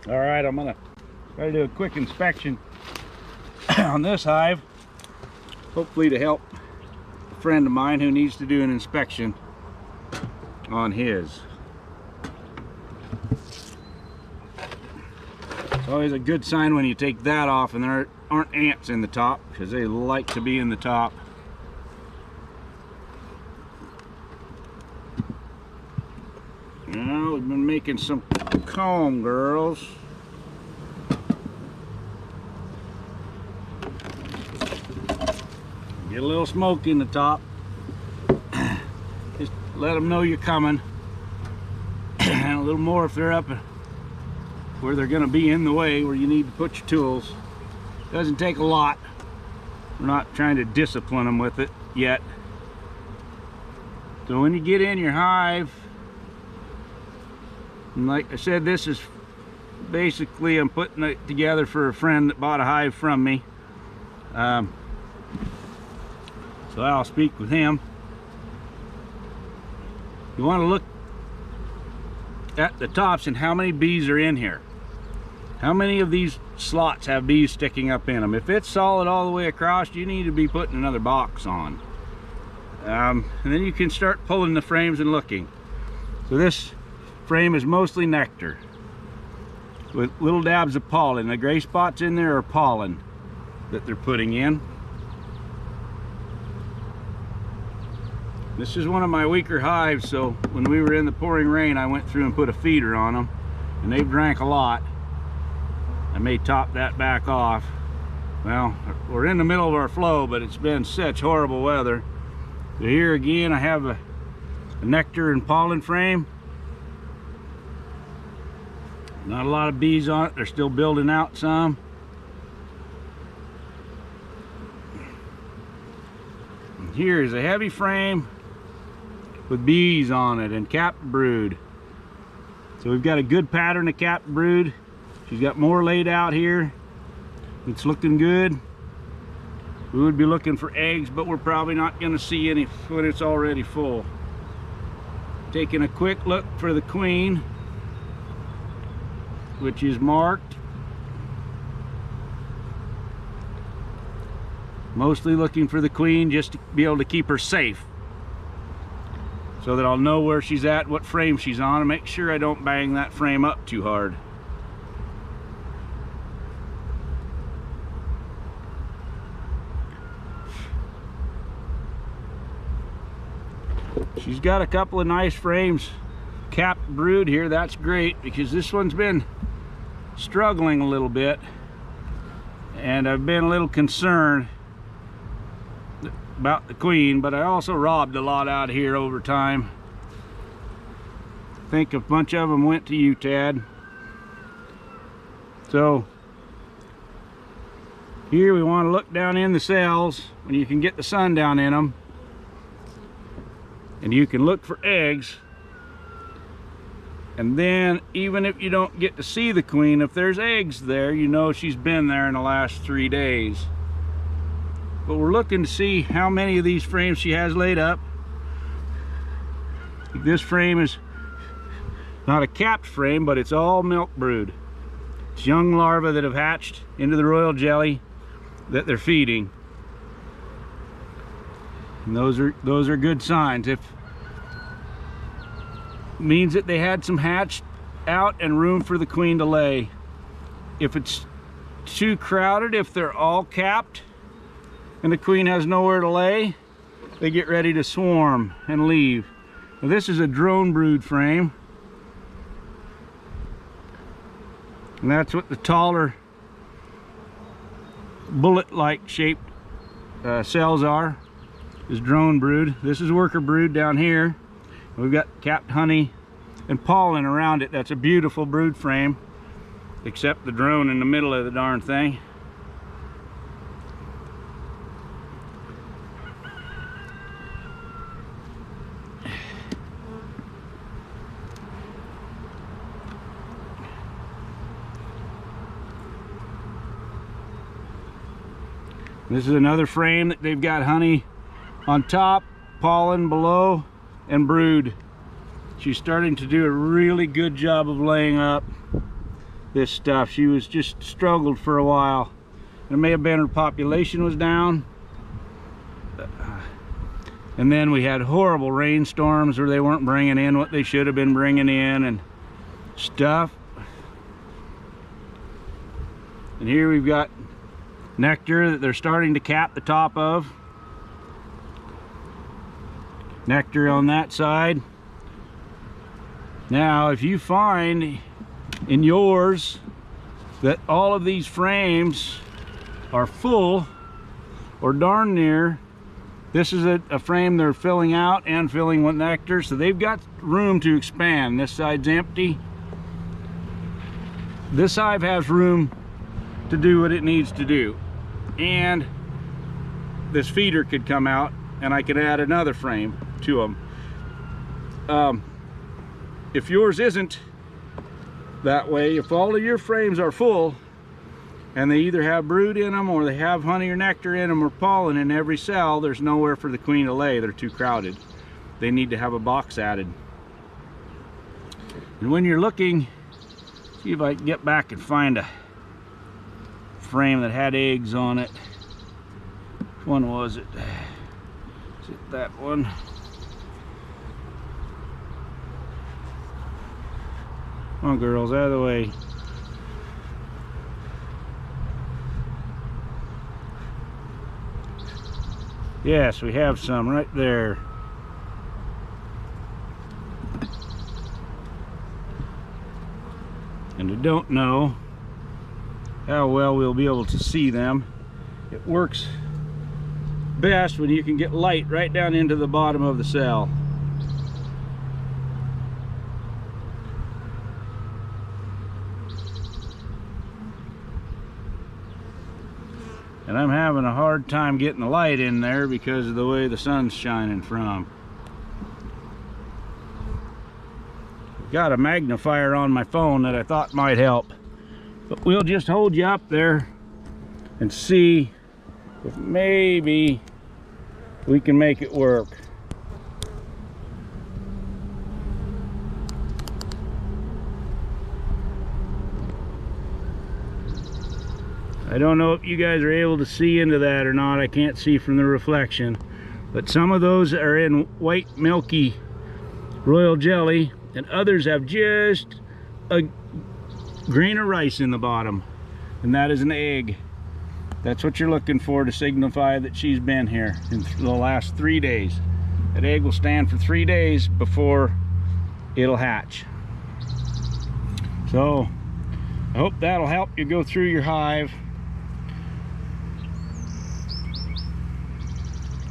All right, I'm gonna try to do a quick inspection on this hive, hopefully to help a friend of mine who needs to do an inspection on his. It's always a good sign when you take that off and there aren't ants in the top, because they like to be in the top. Now we've been making some comb, girls. Get a little smoke in the top. Just let them know you're coming. And a little more if they're up where they're going to be in the way, where you need to put your tools. Doesn't take a lot. We're not trying to discipline them with it yet. So when you get in your hive, and like I said, this is basically, I'm putting it together for a friend that bought a hive from me. So I'll speak with him. You want to look at the tops and how many bees are in here. How many of these slots have bees sticking up in them? If it's solid all the way across, you need to be putting another box on. And then you can start pulling the frames and looking. So this frame is mostly nectar with little dabs of pollen. The gray spots in there are pollen that they're putting in. This is one of my weaker hives, so when we were in the pouring rain, I went through and put a feeder on them, and they've drank a lot. I may top that back off. Well, we're in the middle of our flow, but it's been such horrible weather. So here again, I have a nectar and pollen frame. Not a lot of bees on it. They're still building out some. And here is a heavy frame with bees on it and capped brood. So we've got a good pattern of capped brood. She's got more laid out here. It's looking good. We would be looking for eggs, but we're probably not going to see any when it's already full. Taking a quick look for the queen, which is marked. Mostly looking for the queen just to be able to keep her safe, so that I'll know where she's at, what frame she's on, and make sure I don't bang that frame up too hard. She's got a couple of nice frames capped brood here. That's great, because this one's been struggling a little bit, and I've been a little concerned about the queen, but I also robbed a lot out here over time. I think a bunch of them went to you, Tad. So here we want to look down in the cells when you can get the sun down in them, and you can look for eggs. And then even if you don't get to see the queen, if there's eggs there, you know she's been there in the last 3 days. But we're looking to see how many of these frames she has laid up. This frame is not a capped frame, but it's all milk brood. It's young larvae that have hatched into the royal jelly that they're feeding. And those are good signs. If means that they had some hatched out and room for the queen to lay. If it's too crowded, if they're all capped and the queen has nowhere to lay, they get ready to swarm and leave. Now, this is a drone brood frame, and that's what the taller bullet-like shaped cells are, is drone brood. This is worker brood down here. We've got capped honey and pollen around it. That's a beautiful brood frame, except the drone in the middle of the darn thing. This is another frame that they've got honey on top, pollen below, and brood. She's starting to do a really good job of laying up. this stuff. She was just struggled for a while. It may have been her population was down. And then we had horrible rainstorms where they weren't bringing in what they should have been bringing in and stuff. And here we've got nectar that they're starting to cap the top of. Nectar on that side. Now, if you find in yours that all of these frames are full or darn near, this is a frame they're filling out and filling with nectar, so they've got room to expand. This side's empty. This hive has room to do what it needs to do, and this feeder could come out and I could add another frame to them. If yours isn't that way, if all of your frames are full and they either have brood in them or they have honey or nectar in them or pollen in every cell, there's nowhere for the queen to lay. They're too crowded. They need to have a box added. And when you're looking, see if I can get back and find a frame that had eggs on it. Which one was it? Is it that one? Come on, girls, out of the way. Yes, we have some right there. And I don't know how well we'll be able to see them. It works best when you can get light right down into the bottom of the cell. And I'm having a hard time getting the light in there because of the way the sun's shining from. Got a magnifier on my phone that I thought might help. But we'll just hold you up there and see if maybe we can make it work. I don't know if you guys are able to see into that or not. I can't see from the reflection. But some of those are in white milky royal jelly, and others have just a grain of rice in the bottom. And that is an egg. That's what you're looking for to signify that she's been here in the last 3 days. That egg will stand for 3 days before it'll hatch. So I hope that'll help you go through your hive.